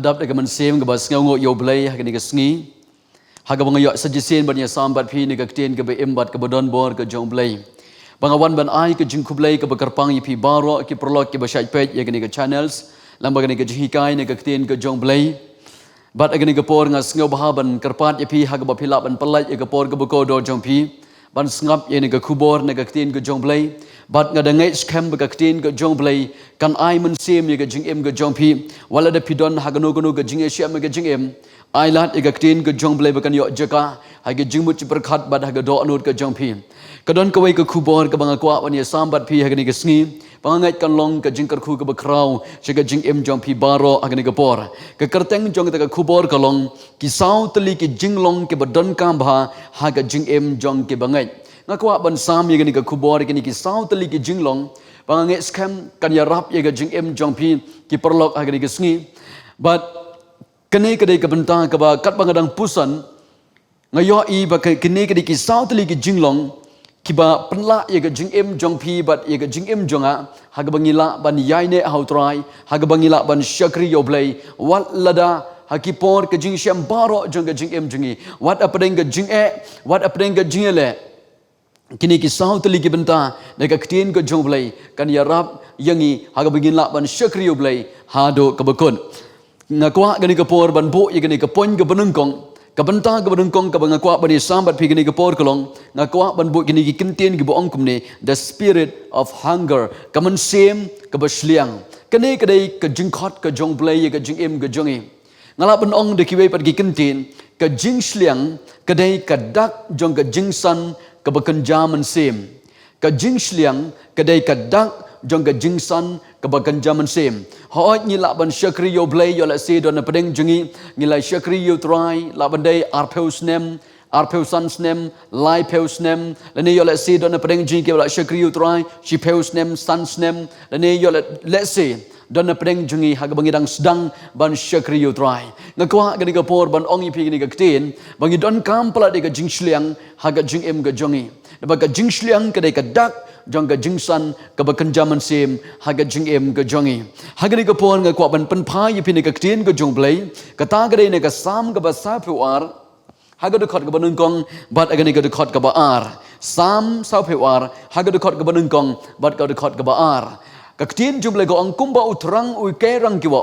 hadap de man sem ga bas ngau yo blai ha ni ga sngi ha ga bang yo sajisen ban ya sam bat phi ni ga ten ga be embat ga bodon bor ga jong blai bangawan ban ai ka jing kublai ka bakarpang ipi baro ki prolog ki basai page ya gani ka channels lamba gani ka jihikai ne ka tin ka jong blai bat agani ka por ngas ngau bahaban karpat ipi ha ka bapila ban palai ya ka por ka bako do jong pi ban sngap ye ne ka kubor ne ka tin ka jong blai bat ngadangai scam ka tin ka jong blai kan ai man sim ye ka jing em ka jong pi wala da pidon ha ganu ganu ka jing asia ka jing em ai lat ye ka tin ka jong blai bakan yo jaka ha ka jing mut berkhat bat ha ka do anut ka jong pi kadon kawai ka kubor ka banga kwa wan ye sambat phi hagani ka sngi bangai kan long ka jingkar khu ka bakrau shiga jing em jong phi baro hagani ka por ka karteng jong ta ka kubor ka long ki sau tali ki jing long ke badon kam bha ha ka jing em jong ke bangai nga kwa ban sam ye gani ka kubor ke ni ki sau tali ki jing long bangai scam kan ya rap ye ka jing em jong phi ki perlok hagani ka sngi but kene ka dei ka benta ka ba kat bangadang pusan ngayo i ba kene ka dei ki sau tali ki jing long kiba penla ye ga jing em jong pi bat ye ga jing em jonga ha ga bangila ban yai ne hau trai ha ga bangila ban shakri yo blai wat lada ha ki por ka jing sham baro jong ga jing em jongi wat apdeng ga jing e wat apdeng ga jing le kini ki sau tali ki benta ne ga ktin ga jong blai kan ya rap yangi ha ga bangila ban shakri yo blai ha do ka bakon ngakwa ga ni ka por ban bo ye ga ni ka pon ga banung kong kabanta ka badungkong ka banga kwa bani sambat phi gini ka por kolong nga kwa ban bu gini ki kinten ki bo ong kumne the spirit of hunger kaman sem ka basliang kane ka dei ka jingkhot ka jong blai ka jing em ka jongi ngala ban ong de ki wei pat ki kinten ka jing sliang ka dei ka dak jong ka jing san ka bakan jaman sem ka jing sliang ka dei ka dak jong ka jing san ka bakan jaman sem hoi ni la ban shakri yo blai yo la se don padeng jungi ni la shakri yo try la ban dei arpeus nem arpeus sans nem lai peus nem la ne yo la se don padeng jungi ke la shakri yo try shi peus nem sans nem la ne yo la let's say don padeng jungi ha ga bangidang sedang ban shakri yo try ngakwa ga ni ka por ban ong ipi ni ka kten bangi don kam pala de ka jing shliang ha ga jing em ga jongi ba ka jing shliang ka dei ka dak jong ka jing san ka bakan jaman sem ha ga jing em ka jongi ha ga ni ka por nga kwa ban pan pha yi phi ni ka kten ka jong blai ka ta ga dei ne ka sam ka ba sa phu ar ha ga de khot ka banung kong bat ga ni ka de khot ka ba ar sam sa phu ar ha ga de khot ka banung kong bat ka de khot ka ba ar ka kten jum blai ko ang kum ba utrang u ke rang ki wa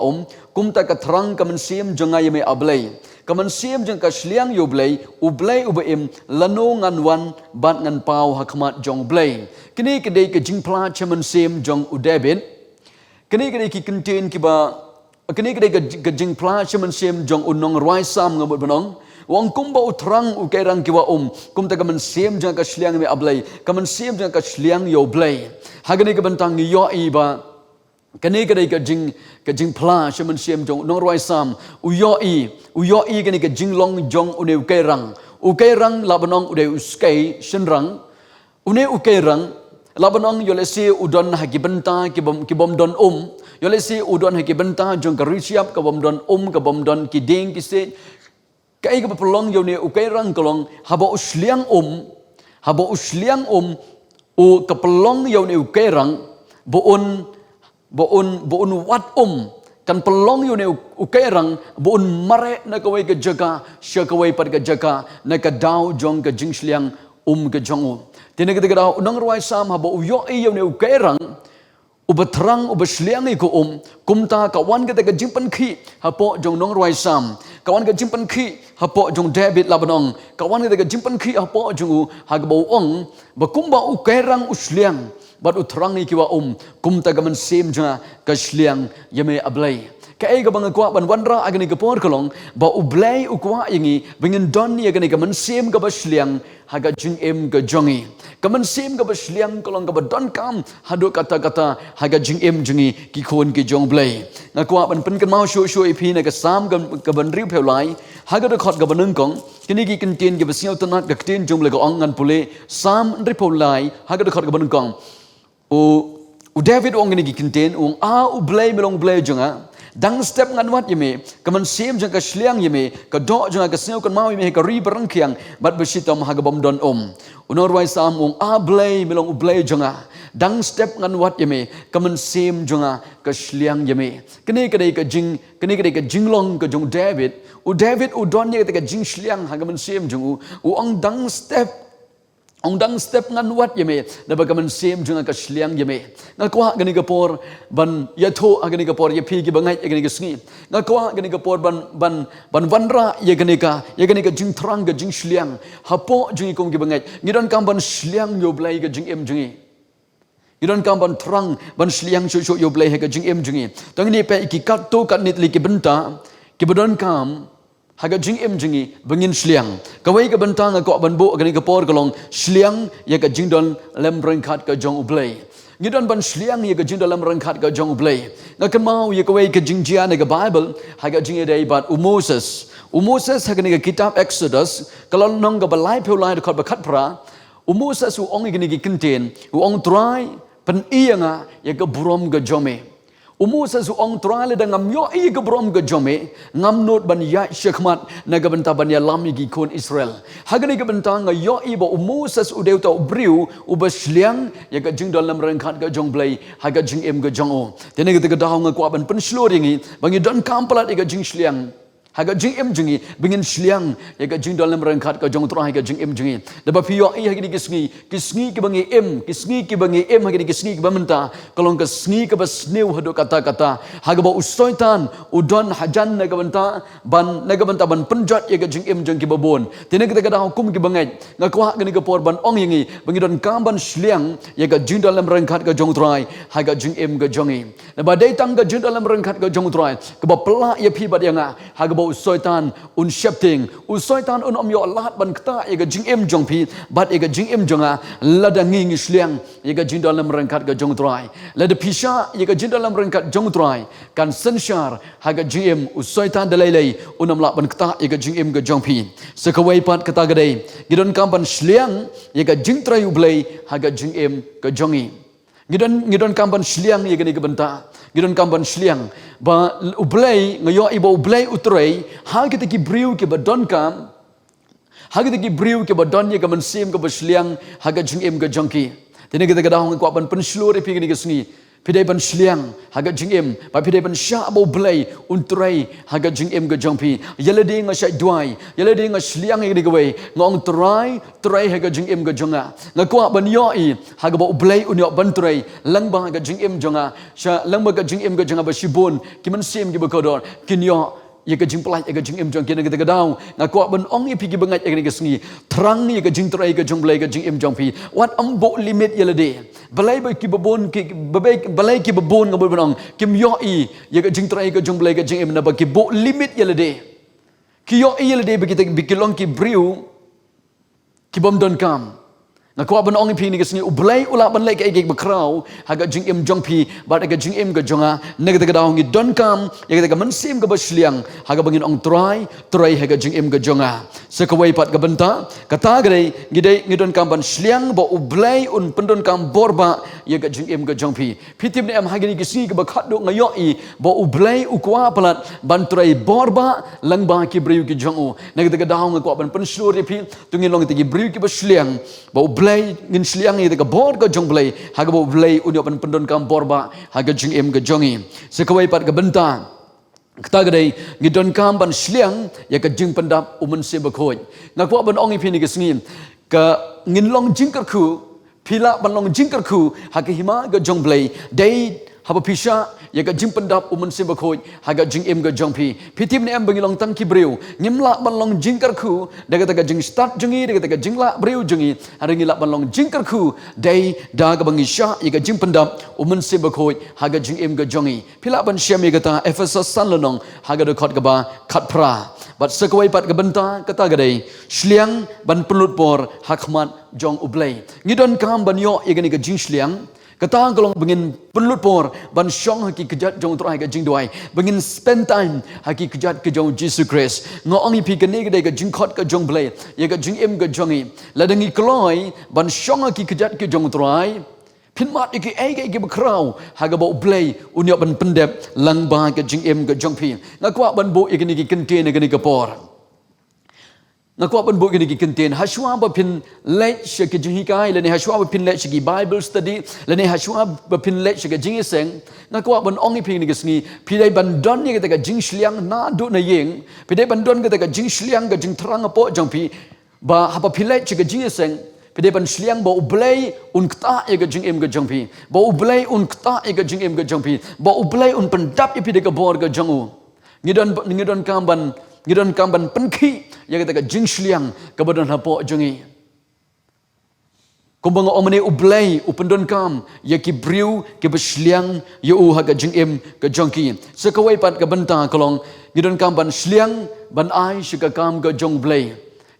kum ta ka thrang ka man sem jonga ye me ablai kaman siam jeng ka shliang yo blai u blai u baim lano ngan wan bat ngan pau hakmat jong blai kini kedai ke jing pla chaman sim jong u debit kini kedai ki contain ki ba kini kedai ke jing pla chaman sim jong u nong roi sam ngabut banong wang kum ba utrang u ke rang ki wa kum ta kaman sim jeng ka shliang me ablai kaman sim jeng ka shliang yo blai hagani ke bantang yo i ba kani kadai ka jing pla shaman siam jong nong roi sam u yo i kani ka jing long jong une u kai rang labanong ude uskai shenrang une u kai rang labanong yo le se udon ha ki benta ki bom don yo le se udon ha ki benta jong ka risiap ka bom don ka bom don ki ding ki se kai ka pelong yo ne u kai rang kolong haba usliang u ka pelong yo ne u kai rang boon wat kan pelong yo ne ukairang boon mare na kawai ka jaga sya kawai pat ka jaga na ka daw jong ka jingshliang ka jongu tinag ka daw nang ruai sam habo yo yo ne ukairang ubatrang ubashliang ko kumta kawan ka ka jimpan khi hapo jong nong ruai sam kawan ka jimpan khi hapo jong David labanong kawan ka jimpan khi hapo jong hagbo ong bakumba ukairang usliang bat utrang ni kiwa kum tagaman sem janga kasliang yame ablai ka ai ga bang kwa ban wanra agani ka por kolong ba ublai ukwa yangi bingin don ni agani ka man sem ka basliang haga jing em ka jongi kaman sem ka basliang kolong ka don kam hado kata haga jing em jungi ki khon ki jong blai na kwa ban pen kan mau shu ipi na ka sam ka ban riu phelai haga de khot ka banung kong kini ki kinten ki basiau tanat ka kten jong le ka ong ngan pule sam ri pholai haga de khot ka banung kong u David ong ni kinten ong u blai melong blai jonga dang step ngan wat yeme kaman sim jang ka shliang yeme ka do jang ka sneu kan mau yeme ka ri barang kiang bat besitom ha ga bom don unor wai sam ong blai melong blai jonga dang step ngan wat yeme kaman sem jonga ka shliang yeme kene kadai ka jinglong ka jong David u don ye ka jing shliang ha kaman sem jong u ong dang step ngan wat yeme na ba kaman sem jonga ka shliang yeme nga kwa gani ka por ban yatho agani ka por ye phi ki bangai agani ka sngi nga kwa gani ka por ban vanra ye gani ka jing thrang ka jing shliang hapo jing kom ki bangai ngidon kam ban shliang yo blai ka jing em jingi ngidon kam ban thrang ban shliang sho yo blai ka jing em jingi tang ni pe ki kat to kat nit li ki benta ki bodon kam haga jing em jingi bengin shliang kawai ka bentang ko ban bo gani ka por kolong shliang ye ka jing don lem rengkhat ka jong ublei ngidon ban shliang ye ka jing don lem rengkhat ka jong ublei ngakan mau ye kawai ka jing jia ne ka bible haga jing dei bat Moses haga ne ka kitab Exodus kalau nong ka balai pulai ko ba khat pra Moses u ong gani ki kinten u ong try pen ianga ye ka burom ga jome Moses ong try le dangam yo i ka burom ga jome ngam not ban ya shekmat na ga benta ban ya lami gi kon Israel hagani ga benta nga yo i bo Moses u deu ta briu u ba shliang ye ka jing dalam rengkhat ga jong blai haga jing em ga jong o tene ga daw nga kwa ban pen shloringi bangi don kampalat ga jing shliang haga jing em jingi bingin shliang ye ga jing dalam rengkhat ka jong trai ga jing em jingi da ba piyo ai hagi kisngi ki bangi em hagi kisngi ki bamenta kalong ka sngi ka bas new hado kata haga ba usoitan udon hajan na ga banta ban penjat ye ga jing em jong ki babon tene kita ga hukum ki bangai nga kwa ga ni ga por ban ong yingi bangi don kam ban shliang ye ga jing dalam rengkhat ga jong trai haga jing em ga jongi da ba dai tang ga jing dalam rengkhat ga jong trai ka ba pela ye pi ba yang haga usoitan shifting usoitan om yo lat ban kta ye ga jing em jong pi bat ye ga jing em jonga ladangi ngi shliang ye ga jing dalam rengkhat ga jong trai la de pisha ye ga jing dalam rengkhat jong trai kan senshar ha ga jing em usoitan dalai unam la ban kta ye ga jing em ga jong pi sekawai pat kata ga dei gidon kam ban shliang ye ga jing trai ublei ha ga jing em ga jongi ngidon kam ban shliang ye ga ni ga benta gidon kam ban shliang ba ublei ngayo ibo ublei utrei ha kita ki briu ki badon kam ha kita ki briu ki badon ye ga man sim ga shliang ha ga jing em ga jongki tene kita ga dahong ko ban pen shlore pi ga ni ga sngi pidai ban shliang ha ga jing em ba pidai ban sha bo blei utrei ha ga jing em ga jongpi yelade nga shai duai yelade nga shliang ye ga wei ngong trai ha ga jing em ga jonga nga ko ban yo I ha ga bo ublei unyo ban trai lang ba ga jing em jonga sha lang ba ga jing em ga jonga ba shibon ki man sim ki ba kodor kinyo ye ga jing plai ye ga jing em jong kina ga daw nga ko ban ong I pi ki bangai ye ga sngi trang ni ga jing trai ga jong blei ga jing em jong pi wat ambo limit yelade balai ba ki babon ki balai ki babon ngabol banong kim yo I ye ga jing trai ga jong blei ga jing em na ba ki bo limit yelade ki yo I yelade ba ki bikilong ki briu ki bom don kam na ko ban ong pi ni ga sngi ublai ula ban lai ka ge ba krau ha ga jing em jong pi ba ga jing em ga jonga ne ga daw ngi don kam ye ga man sim ga ba shliang ha ga bangin ong trai ha ga jing em ga jonga sekawai pat ga benta kata ga dei ngi don kam ban shliang ba ublai un pendon kam borba ye ga jing em ga jong pi pitim ne am ha ga ni ga sngi ga ba khat do ngayo I ba ublai u kwa palat ban trai borba lang ba ki briu ki jongu ne ga daw ngi ko ban pen shlori pi tungin long ti ki briu ki ba shliang ba ublai ngin shliang ye ga bor ga jong blai ha ga bo blai unyo ban pendon kam borba ha ga jing em ga jongi sekawai pat ga benta kata ga dei ngidon kam ban shliang ye ga jing pendap umen se ba khoi ngakwa ban ong I pi ni ga sngi ka ngin long jing kar khu pila ban long jing kar khu ha ga hima ga jong blai dei haba pisha ye ga jing pendap umen se ba khoi ha ga jing em ga jong pi pitim ne em bangi long tang ki breu ngimla ban long jing kar khu daga daga jing start jungi daga daga jing la breu jungi haringi la ban long jing kar khu dei da ga bangi sha ye ga jing pendap umen se ba khoi ha ga jing em ga jongi pila ban shem ye ga ta Ephesus san lonong ha ga de khot ga ba khat pra bat sekawai pat ga benta kata ga dei shliang ban pelut por hakmat jong ublei ngidon kam ban yo ye ga ni ga jing shliang kata kalau bengin pelut por ban syong haki kejat jong trai ga jing duai bengin spend time haki kejat ke jong Jesus Christ ngong I pi gane ga ga jing khot ka jong blai ye ga jing em ga jongi ladangi kloi ban syong haki kejat ke jong trai pinmat iki ai ga bakrau haga bo blai unyo ban pendep lang ba ga jing em ga jong pi ngakwa ban bo ikini ki kente ne ga ni ga por Ngakwa ban bo gini ki kenten haswa ba pin let shike jingi kai le ne haswa ba pin let shiki Bible study le ne haswa ba pin let shike jingi seng ngakwa ban ongi pin ni gisni pidai ban don ni ka jing shliang na do na yeng pidai ban don ka jing shliang ka jing thrang po jong pi ba ha ba pin let shike jingi seng pidai ban shliang ba ublai un kta e ka jing em ka jong pi ba ublai un kta e ka jing em ka jong pi ba ublai un pendap e pidai ka bor ka jong u ngidon kamban penki ya kata jing shliang ka badan hapo jongi kumbang omane ublai upendon kam ya ki briu ki besliang ya u ha ka jing em ka jongki sekawai pat ka banta kolong ngidon kamban shliang ban ai shika kam ka jong blai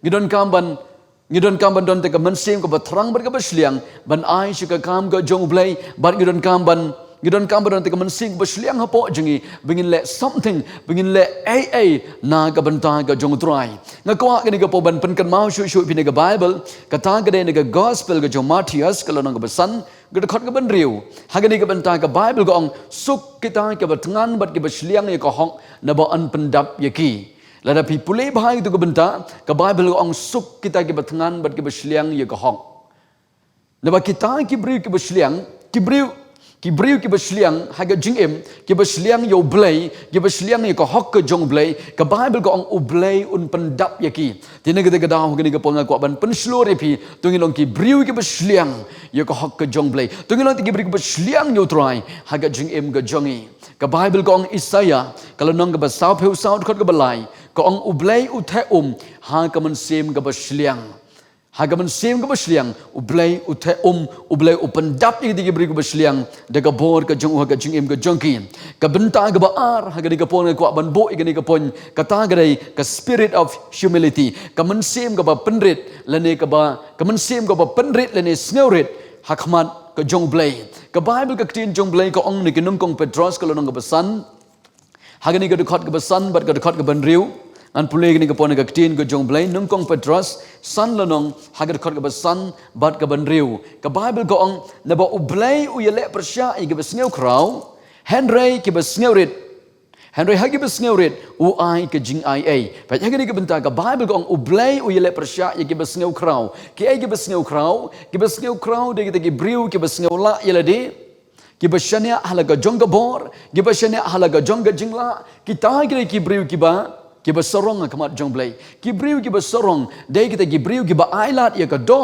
ngidon kamban don te ka mensem ka batrang ber ka besliang ban ai shika kam ka jong blai bat ngidon kamban don te ka mensing besliang hapo jengi bingin le something bingin le ai na ka banta ka jong trai ngakwa ka ni ka po ban pen kan mau shu pin ka Bible kata ka de ni ka gospel ka jong Matthias kalau nang ka besan ka khot ka ban riu ha ka ni ka banta ka Bible ka ong suk kita ka batngan bat ka besliang ya ka hok na ba an pendap ya ki lada pi pulai bahai tu ka banta ka Bible ka ong suk kita ka batngan bat ka besliang ya ka hok na ba kita ki briu ka besliang ki briu ki besliang haga jingem ki besliang yo blai ki besliang ni ko hok ke jong blai ka Bible ko ong ublai un pendap yaki tine ke daw gini ke ponga ko ban penslor pi tungilong ki briu ki besliang yo ko hok ke jong blai tungilong ki briu ki besliang yo try haga jingem ke jongi ka Bible ko ong Isaiah kalau nong ke basau peu saud khot ke balai ko ong ublai u the ha ka man sem ke besliang Hagaman sem ka besliang ublai uthe ublai upendap ni di beri ka besliang daga bor ka jong ka jing em ka jongki ka benta ka baar hagani ka pon ka ban bo igani ka pon kata gadai ka spirit of humility ka man sem ka ba penrit lene ka man sem ka ba penrit lene sneurit hakmat ka jong blai ka Bible ka tin jong blai ka ong ni kinung kong Petros ka lonong ka besan hagani ka dekat ka besan bat ka dekat ka ban riu an pulai ni ka pon ka tin ka jong blai nung kong Petros san lanong hagar khot ka besan bat ka ban riu ka Bible ko ong na ba ublai u yele persya i ka besngeu krau Henry ki besngeu rit Henry hagi besngeu rit u ai ka jing ai ai pa hagi ni ka benta ka Bible ko ong ublai u yele persya i ka besngeu krau ki ai ka besngeu krau de ki briu ki besngeu la yele de ki besania halaga jong ka bor ki besania halaga jong ka jingla ki ta ki briu ki ba ki basorong kamat jong blai ki briu ki basorong dai kita ki briu ki ba ailat ya ka do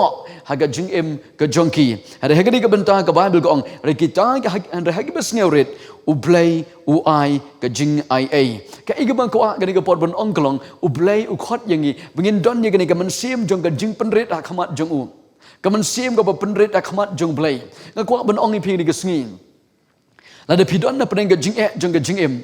haga jing em ka jongki ada hagani ka benta ka Bible ko ong re kita ka andre hagi besngeurit u blai u ai ka jing ai ai ka igabang ko gani ka pot bon ong kolong u blai u khot yangi bingin don ya gani ka man sim jong ka jing penrit ha kamat jong u ka man sim ka ba penrit ha kamat jong blai ngakwa bon ong ipi ni ka sngi lada pidon na peneng ga jing jong ga jing em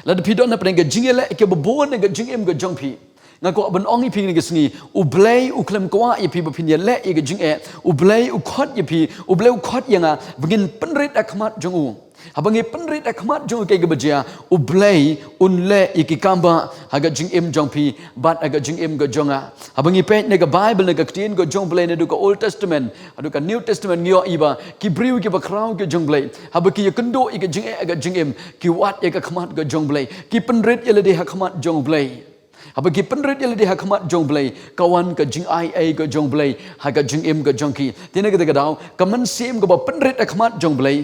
lada pidon na peneng ga jing ele ke bobon ga jing em ga jong pi ngako ban ongi pi ni ga sngi u blai u klem kwa ye pi bapin ye le ye ga jing u blai u khot ye pi u blai u khot ye nga begin penrit akmat jong u abangi penrit akmat jong ke ga bajia u blai un le ye ki kamba haga jing em jong pi bat aga jing em ga jonga abangi pe ne ga Bible ne ga tin ga jong blai ne du ka Old Testament adu ka New Testament ngio iba ki briu ki ba crown ke jong blai habaki ye kendo ye ga jing em ki wat ye ga khamat ga jong blai ki penrit ye le de ha khamat jong blai habagi penrit ye le de ha khamat jong blai kawan ka jing ai ga jong blai ha ga jing em ga jongki tine ga daw ka man sim ga ba penrit khamat jong blai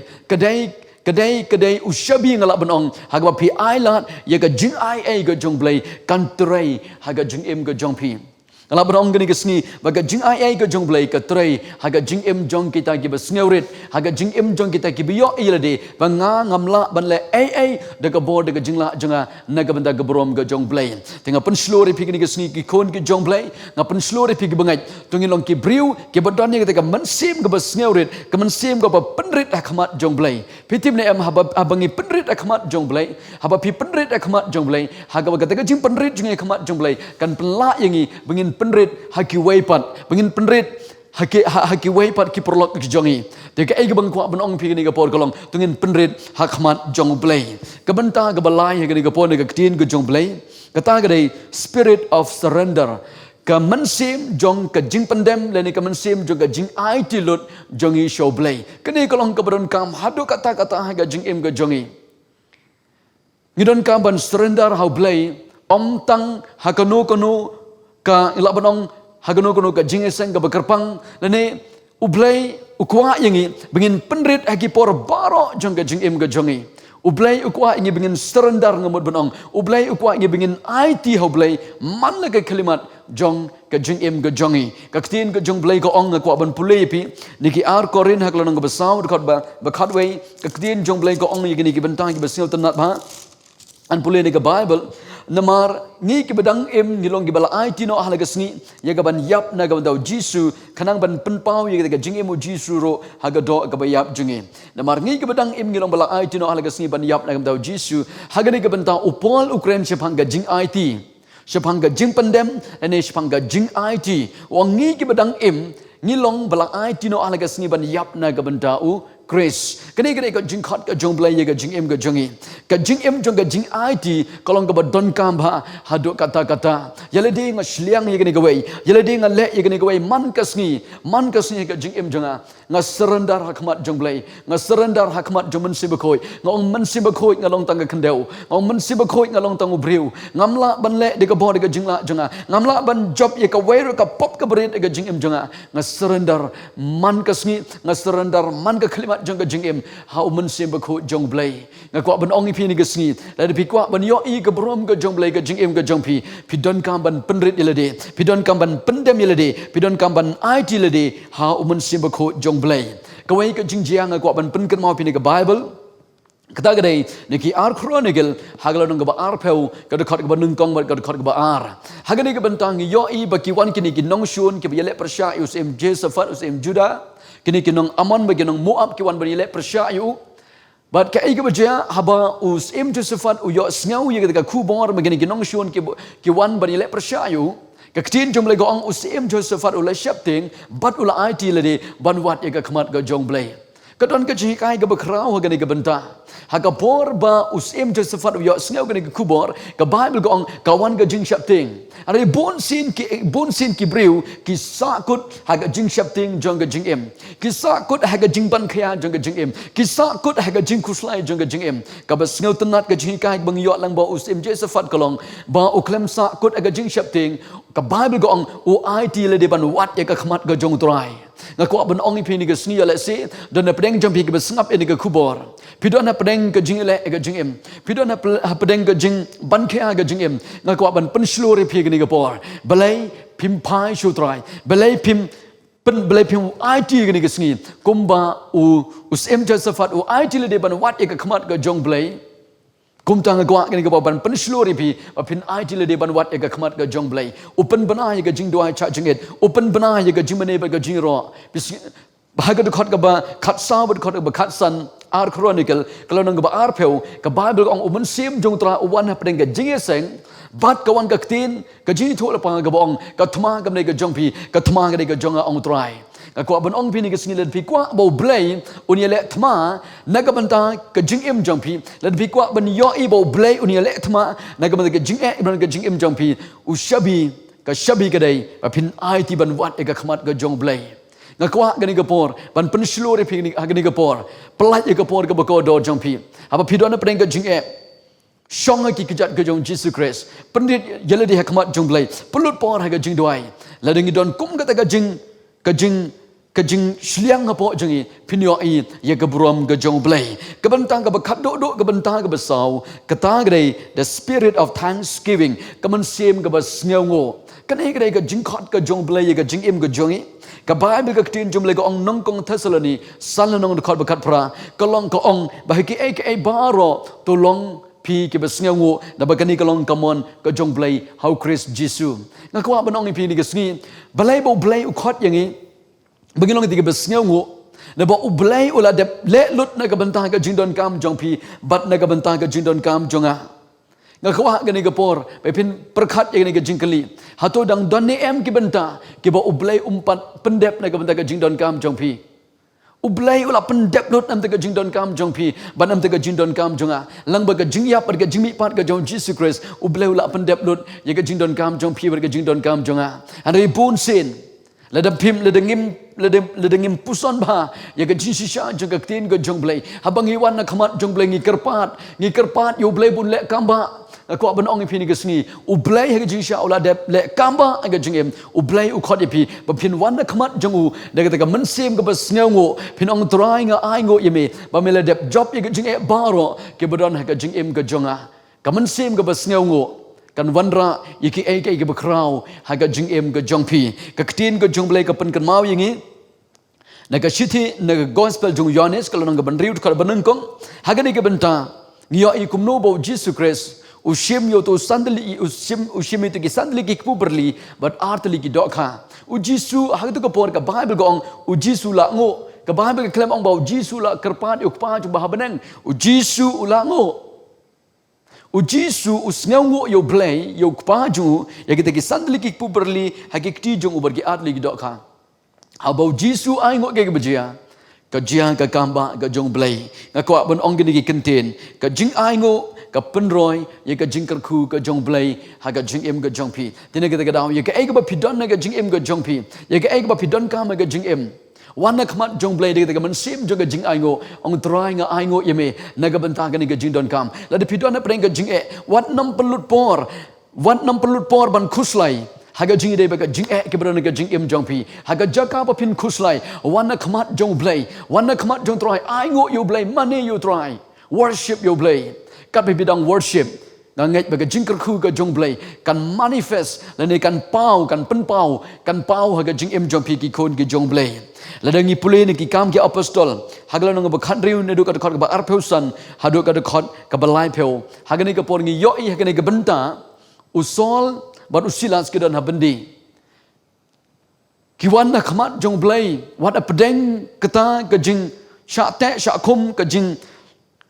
kadai ushabi ngala benong haga pi ailat ye ga jing ai ga jong blai kantrai haga jing em ga jong pi ngala benong gani ga sni baga jing ai ga jong blai ka trai haga jing em jong kita ki besngeurit haga jing em jong kita ki biyo ilade banga ngamla banle ai daga bor daga jingla janga naga benda ga brom ga jong blai tinga pen slore pi gani ga sni ki kon ki jong blai ngapen slore pi gi bangai tungin long ki briu ki bodon ni ga mensim ga besngeurit ka mensim ga penrit akmat jong blai pitim ne am abangi penrit akmat jong blai haba pi penrit akmat jong blai haga ga daga jing penrit jing akmat jong blai kan penla yangi bengin penrit haki waipat bengin penrit haki waipat ki perlok ki jongi deka ai bang kwa benong pi ni ga por kolong tungin penrit hakmat jong blai ka benta ga balai ga ni ga por ga tin ga jong blai kata ga dei spirit of surrender ka mensim jong ka jing pendem leni ka mensim jong ka jing ai tilut jongi show blai kini kolong ka beron kam hadu kata ga jing em ga jongi ngidon kam ban surrender how blai om tang hakano kono ka ila banong hagano kono ka jingeseng ka bakarpang lane ublay ukwa yangi bingin penrit hagi por baro jong ka jingim ka jongi ublay ukwa ingi bingin serendar ngamut banong ublay ukwa ingi bingin IT hoblay man la ka kalimat jong ka jingim ka jongi ka ktin ka jong blay ka ong kwa ban pulay pi niki ar korin haklan ng basaw khot ba khatway ka ktin jong blay ka ong yigi niki bentang ki basil tanat ba an pulay ni ka Bible namar ngi ki bedang ngilong gibala ai tino ahla gasngi yaga ban yap na ga daw jisu kanang ban penpau yaga ga jingi mu jisu ro haga do ga yap jingi namar ngi ki bedang ngilong bala ai tino ahla gasngi ban yap na ga daw jisu haga ni ga banta upol ukren sepang ga jing it sepang ga jing pandem ane sepang ga jing it wang ngi ki bedang ngilong bala ai tino ahla gasngi ban yap na ga banta u Grace, kini ka jing khat ka jong blay ka jing ka jongi, ka jing jong ka jing IT, kalong ka ba don kam ba haduk kata yaladi nga shliang ye kini kawai, yaladi nga le ye kini kawai man kasngi ka jing jonga, nga serendar hakmat jong blay, nga serendar hakmat jong mensibakoi, nga ong mensibakoi nga long tang ka kendeu, nga ong mensibakoi nga long tang ubriu, ngamla ban le de ka bo de ka jing la jonga, ngamla ban job ye ka wai ka pop ka berit ka jing jonga, nga serendar man kasngi, nga serendar man ka klima jong ka jing hau mensim bakho jong blay nga kwa ban ong pi ni ka sngi la de pi kwa ban yo i ka brom ka jong blay ka jing ka jong pi don kam ban penrit ilade pi don kam ban pendem ilade pi don kam ban it ilade hau mensim bakho jong blay ka wai ka jing jiang nga kwa ban pen kan mau pi ni ka Bible kata gadai niki ar chronicle hagala nang ba ar peu ka de khat ka nung kong ka de khat ka ba ar hagani ka bantang yo i ba ki wan kini ki nong shun ki yele persha usem Josephat usem Judah kini kinong Amon bagi nong Moab kiwan banile persyayu bat ka iga baja haba us Josephat uyo sngaw ye ka kubor magini kinong shun kiwan banile persyayu ka ktin jomle go ang us Josephat ula shapting bat ula IT lade banwat ye ka khmat ga jonglay kadon ka ji kai ga bakrau ga ni ga banta haga bor ba us Josephat uyo sngaw ga ni kubor ka Bible go ang kawan ga jing shapting Ari bon sin ki breu ki sakut haga jing shapting jonga jing ki sakut haga jing ban khaya jonga jing ki sakut haga jing kuslai jonga jing ka bas ngau tanat ka jing kai bang yo lang ba us Josephat kolong ba uklem sakut haga jing shapting ka Bible go ang IT le de ban wat ya ka khmat ga jong trai nga ko ban ong pi ni ga sni le se don na pedeng jam pi ga sngap ni ga kubor pi don na pedeng ga jing le ga jing pi don na pedeng ga jing ban khaya ga jing nga ko ban pen slore pi ni ga por balai pim pai shu trai balai pim pen balai pim IT ga ni ga sni kumba us Josephat IT le de ban wat ya ka khmat ga jong balai kum tang gwa ni ga ban pen slori pi pin IT le de ban wat ga khmat ga jong blai open bana ga jing doi cha jinget open bana ga jimane ba ga jing ro bahaga de khot ga ba khat sa ba khot ba khat san ar chronicle kalau nang ba ar peu ka Bible ong umun sim jong tra wan ha pren ga jing seng bat ka wan ga tin ga ji tho la pa ga bong ka thma ga ne ga jong pi ka thma ga ne ga jong ong trai ko ban ong pi ni ga singil pi kwa bo blai unia le thma naga banta ka jing jong pi le pi kwa ban yo i bo blai unia le thma naga ban ga jing jong pi u shabi ka dai pin IT ban wat ga khmat ga jong blai nga kwa ga ni ga por ban pen slore pi ni ga ni ga por plat ga por ga ba ko do jong pi apa pi do na preng ga jing shong ki kijat ga jong Jesus Christ pendit yele di khmat jong blai pelut por ha ga jing doi la ding don kum ga ta ga jing shliang hapo jengi pinyo I ye gabrom ga jong blai kabantang ga bakhat do kabantang ga basaw kata gre the spirit of thanksgiving kaman sem ga bas ngo kanai gre ga jing khat ga jong blai ga jing ga jongi ka Bible ga tin jom le ga ong nong kong Thessaloni sal nong khat bakhat pra kalong ka ong ba ki ai baro to long pi ki bas ngo na bagani kalong kamon ga jong blai how Christ Jesus nga kwa banong pi ni ga sngi balai bo blai u khat yangi begini long tiga besngaw na ba ublay ula de le lut na kabantah ka jindon kam jong pi bat na kabantah ka jindon kam jonga nga kwa gani ka por pe pin perkhat ye gani ka jingkali hato dang don ni em ki banta ki ba ublay umpat pendep na kabantah ka jindon kam jong pi ublay ula pendep lut nam ka jindon kam jong pi ban nam ka jindon kam jonga lang ba ka jingya par ka jingmi pat ka jong Jesus Christ ublay ula pendep lut ye ka jindon kam jong pi ber ka jindon kam jonga and re bun sin Ladam pim ladangim puson ba ya ga jinsisha jong ga tin ga jong blai habang iwan na khamat jong blai ngi kerpat yo blai bun le kamba ko ban ong phi ni ga sngi u blai ha ga jinsha ula de le kamba ga jong em u blai u khot phi ba phin wan na khamat jong u de ga man sem ga ba sneu ngo phin ong trai nga ai ngo yeme ba me le de job ya ga jong e baro ke bodon ha ga jong em ga jonga ka man sem ga ba sneu ngo kan wanra yiki ai kai ga bakrau haga jing em ga jongpi ka ktin ga jonglei ka pen kan mau yingi naga shithi naga gospel jong yones kalau nang ban riut kar banang kong haga ni ga benta ngiyo i kumno bo Jesus Christ ushim yo to sandali ushim to ki sandali ki ku berli but artli ki dokha u jisu haga to ka por ka bible gong u jisu la ngo ka bible ka klem ong bo jisu la kerpat uk pa ju ba banang u jisu la ngo u jisu usngawo yo blay yo kpaju ya kita ki sandli ki pu berli hakikti jong uber ki atli ki dokha habau jisu ai ngo ke bejia ka jia ka kamba ka jong blay ka kwa bon ong ki kenten ka jing ai ngo ka penroy ya ka jing kerku ka jong blay ha ka jing em ka jong pi tine kita ka daw ya ka ai ka pidon na ka jing em ka jong pi ya ka ai ka pidon ka ma ka jing em wan nak mat jong blai de man sim jong ga jing ai ngo ong try nga ai ngo yeme na ga banta ga ni ga jing don kam la de pidon na preng ga jing e wat nam pelut por ban khuslai haga jing de ba ga jing e ke bran ga jing em jong pi haga jaka pa pin khuslai wan nak mat jong blai wan nak mat jong try ai ngo you blai money you try worship you blai ka pe bidang worship nga ngai ba ga jing ker khu ga jong blai kan manifest la ne kan pau haga jing em jong pi ki kon ki jong blai ladangi pule ni ki kam ki apostol hagala nang ba khandriu ne du ka khot ba arpheusan hadu ka khot ka balai pheu hagani ka por ngi yo i hagani ka benta usol ban usilas ki don habendi ki wan na khamat jong blai wat apdeng kata ka jing sha te sha khum ka jing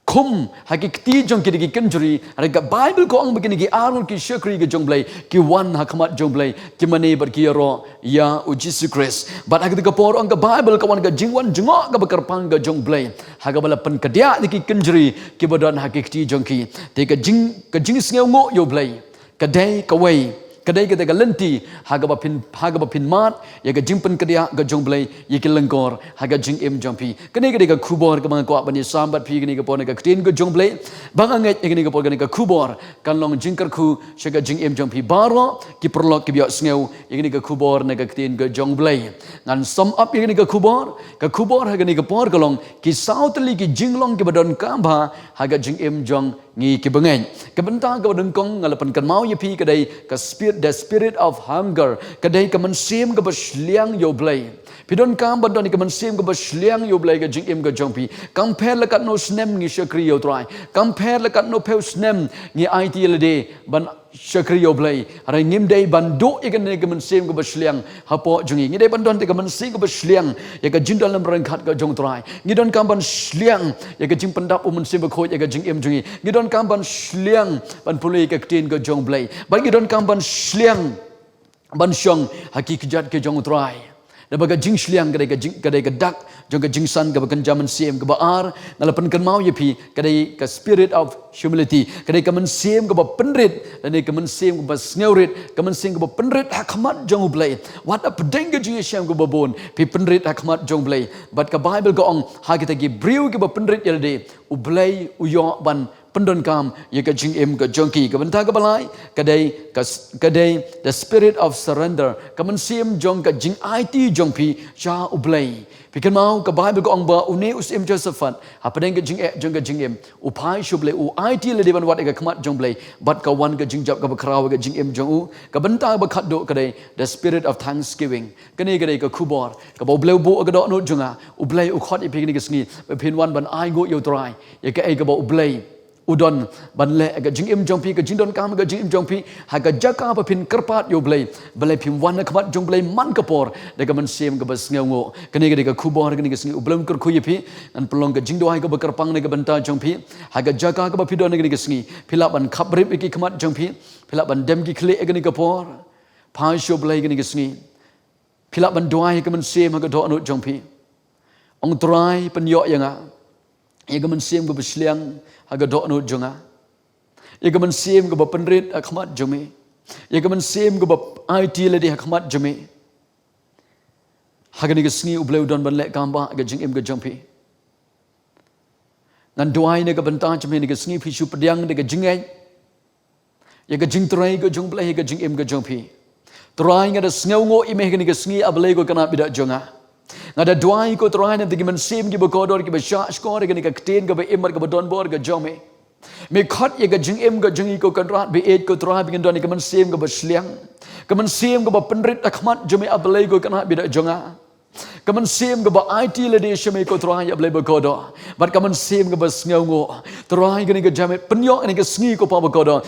khum hakikti jong ki kenjuri ara ka bible ko ang begini ki arul ki shakri ki jong blai ki wan hakmat jong blai ki mane bar ki ro ya u Jesus Christ but agak ka por ang ka bible ka wan ka jingwan jingo ka bakar pang ka jong blai haga bala pen kedya ki kenjuri ki bodon hakikti jong ki te ka jing sneu ngo yo blai kadai ka wai kadai ka lenti haga ba pin mat ya ka jingpen kedya ka jong blai ya ki lengkor haga jing em jong pi kene ka khubor ka ma ko bani sambat pi kene ka pon ka tin ka jong blai bang anget kene ka pon ka khubor kan long jing kar khu shaga jing em jong pi baro ki perlo ki bio sneu ya kene ka khubor na ka tin ka jong blai ngan som up ya kene ka khubor haga ni ka por ka long ki sautli ki jinglong ki badon kamba haga jing em jong ngi ki bengen ka benta ka badon kong ngalapan kan mau ya pi kadai ka the spirit of hunger kadai ka man sim ka basliang yo blai pidon kam bandon ka man sim ka basliang yo blai ka jing em ka jongpi compare la kat no snem ngi shakri yo try compare la kat no peu snem ngi it lede ban shakri yo blai ara ngim dei ban do ikan ka man sim ka basliang hapo jungi ngi dei bandon ka man sim ka basliang ya ka jindal lam rang khat ka jong try ngi don kam ban sliang ya ka jing pendap man sim ka khoi ya ka jing em jungi ngi don kam ban sliang ban pulai ka tin ka jong blai ba ngi don kam ban sliang ban syong hakik jat ke jong try da baga jing sliang kadai ka dak jong ka jing san ka bakan jaman sim ka baar ngalapan kan mau yepi kadai ka spirit of humility kadai ka man sim ka ba penrit dan ka man sim ka ba sneurit ka man sim ka ba penrit hakmat jong blai wat up deng ka jing syam ka babon pi penrit hakmat jong blai but ka bible ka ong ha kita gi briu ka ba penrit yelde u blai u yo ban pendon kam ya ka jing em ka jongki ka benta ka balai kadai the spirit of surrender ka man sim jong ka jing it jong pi cha ublai pikan mau ka bible ko ong ba une us em josephat hapadeng ka jong ka jing em upai shuble u it le deban wat ka khamat jong blai but ka wan ka jing jab ka bakraw ka jing em jong u ka benta ba khat do kadai the spirit of thanksgiving kane kadai ka khubor ka bo bleu bo ka do no junga ublai u khot i pikni ka sngi pin wan ban ai go yo try ya ka ai ka bo ublai udon ban le ga jing im jong pi ga jing don kam ga jing im jong pi ha ga jaka pa pin kerpat yo blai balai pin wan na khamat jong blai man ka por de ga man sem ga bas ngau ngo kani ga ga khubor ga ni ga sngi ublom ker khu yepi an pelong ga jing do hai ga ba kerpang ne ga banta jong pi ha ga jaka ga ba pi don ne ga ni ga sngi phila ban khap rip ki khamat jong pi phila ban dem ki khle ga ni ga por pha sho blai ga ni ga sngi phila ban do hai ga man sem ga do no jong pi ong try pan yo yang a ya ga man sem ga besliang aga do no junga ya ga man sem ga ba penrit akhmat jome ya ga man sem ga ba it le di akhmat jome Hagani ga sngi ubleu don ban le kamba ga jing im ga jong pi. Ngan duai ne ga bantang chme ne ga sngi phi shu padiang ne ga jingai. Ya ga jing trai ga jong blai ga jing im ga jong pi. Trai nga da sneu ngo ime ga ne ga sngi ablei go kana bida jonga. Nga da duai ko trai ne digi man sim gi ba kodor gi ba sha skor ga ne ga kten ga ba imar ga ba don bor ga jong me. Me khat ye ga jing im ga jing ko kan rat be et ko trai bi don ga man sim ga ba sliang. Ga man sim ga ba penrit akhmat jome ablei go kana bida jonga. Kaman sim ga ba IT le de shame ko trai ablei ba kodo. But kaman sim ga ba sneu ngo. Trai ga ne ga jame penyo ne ga sngi ko pa ba kodo.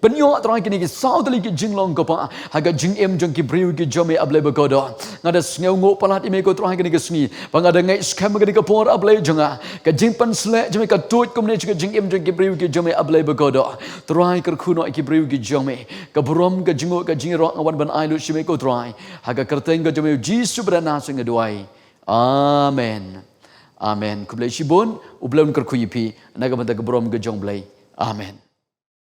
Penyo trai ga ne ga south li ki jinglong ko pa. Ha ga jing em jong ki briu ki jome ablei ba kodo. Nga da sneu ngo palat ime ko trai ga ne ga sngi. Pa nga da ngai scam ga ne ga por ablei jonga. Ka jing pan sle jame ka tut kom ne ga jing em jong ki briu ki jome ablei ba kodo. Trai kar khuno ki briu ki jome. Ka brom ga jingo ga jingro ngawan ban ai lu shime ko trai. Ha ga kerteng ga jome jisu brana sing doai. Amen. Amen. Kublai shibun, ublaun kerkuyipi, naga benda gebrom gejong blai. Amen.